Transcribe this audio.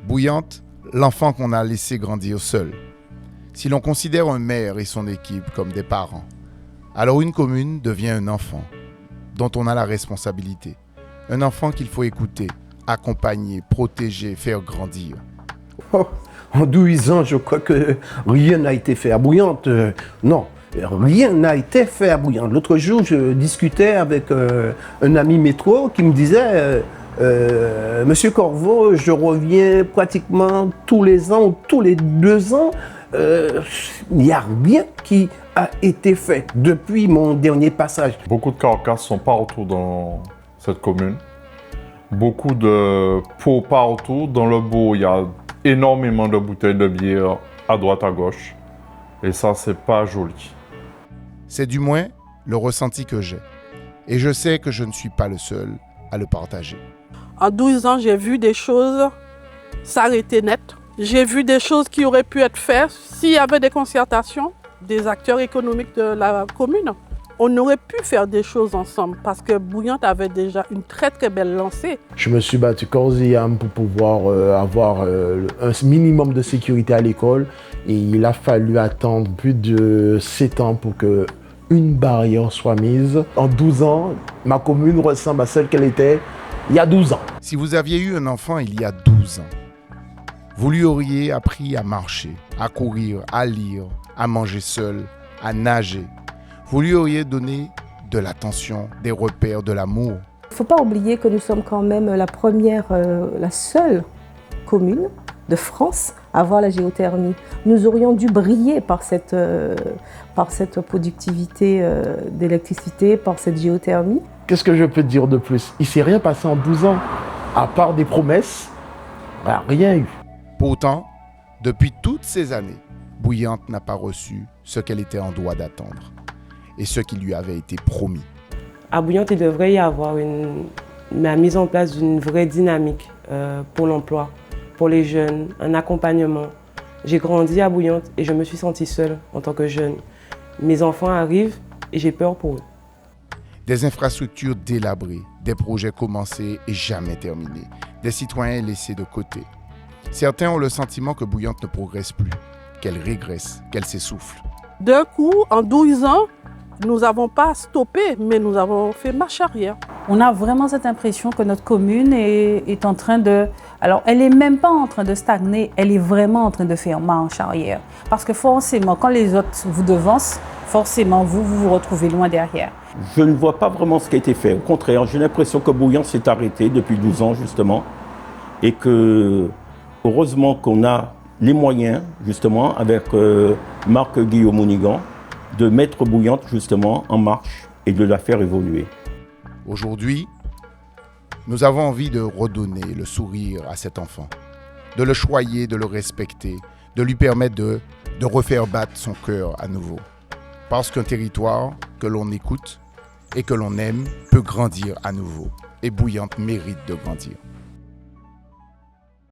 Bouillante, l'enfant qu'on a laissé grandir seul. Si l'on considère un maire et son équipe comme des parents, alors une commune devient un enfant dont on a la responsabilité. Un enfant qu'il faut écouter, accompagner, protéger, faire grandir. Oh, en 12 ans, je crois que rien n'a été fait à Bouillante. Non, rien n'a été fait à Bouillante. L'autre jour, je discutais avec un ami métro qui me disait Monsieur Corveau, je reviens pratiquement tous les ans ou tous les 2 ans. Il n'y a rien qui a été fait depuis mon dernier passage. Beaucoup de carcasses sont partout dans cette commune. Beaucoup de pots partout. Dans le pot, il y a énormément de bouteilles de bière à droite, à gauche. Et ça, c'est pas joli. C'est du moins le ressenti que j'ai. Et je sais que je ne suis pas le seul à le partager. En 12 ans, j'ai vu des choses s'arrêter net. J'ai vu des choses qui auraient pu être faites s'il y avait des concertations des acteurs économiques de la commune. On aurait pu faire des choses ensemble parce que Bouillante avait déjà une très très belle lancée. Je me suis battu corps et âme pour pouvoir avoir un minimum de sécurité à l'école et il a fallu attendre plus de 7 ans pour qu'une barrière soit mise. En 12 ans, ma commune ressemble à celle qu'elle était il y a 12 ans. Si vous aviez eu un enfant il y a 12 ans, vous lui auriez appris à marcher, à courir, à lire, à manger seul, à nager. Vous lui auriez donné de l'attention, des repères, de l'amour. Il ne faut pas oublier que nous sommes quand même la seule commune de France à avoir la géothermie. Nous aurions dû briller par cette productivité d'électricité, par cette géothermie. Qu'est-ce que je peux te dire de plus? Il ne s'est rien passé en 12 ans, à part des promesses, rien eu. Pourtant, depuis toutes ces années, Bouillante n'a pas reçu ce qu'elle était en droit d'attendre et ce qui lui avait été promis. À Bouillante, il devrait y avoir la mise en place d'une vraie dynamique pour l'emploi, pour les jeunes, un accompagnement. J'ai grandi à Bouillante et je me suis sentie seule en tant que jeune. Mes enfants arrivent et j'ai peur pour eux. Des infrastructures délabrées, des projets commencés et jamais terminés, des citoyens laissés de côté. Certains ont le sentiment que Bouillante ne progresse plus, qu'elle régresse, qu'elle s'essouffle. D'un coup, en 12 ans, nous n'avons pas stoppé, mais nous avons fait marche arrière. On a vraiment cette impression que notre commune est en train de... Alors, elle n'est même pas en train de stagner, elle est vraiment en train de faire marche arrière. Parce que forcément, quand les autres vous devancent, forcément, vous vous retrouvez loin derrière. Je ne vois pas vraiment ce qui a été fait. Au contraire, j'ai l'impression que Bouillante s'est arrêté depuis 12 ans, justement. Et que, heureusement qu'on a les moyens, justement, avec Marc Guillaume-Mounigan, de mettre Bouillante, justement, en marche et de la faire évoluer. Aujourd'hui, nous avons envie de redonner le sourire à cet enfant, de le choyer, de le respecter, de lui permettre de refaire battre son cœur à nouveau. Parce qu'un territoire que l'on écoute et que l'on aime peut grandir à nouveau. Et Bouillante mérite de grandir.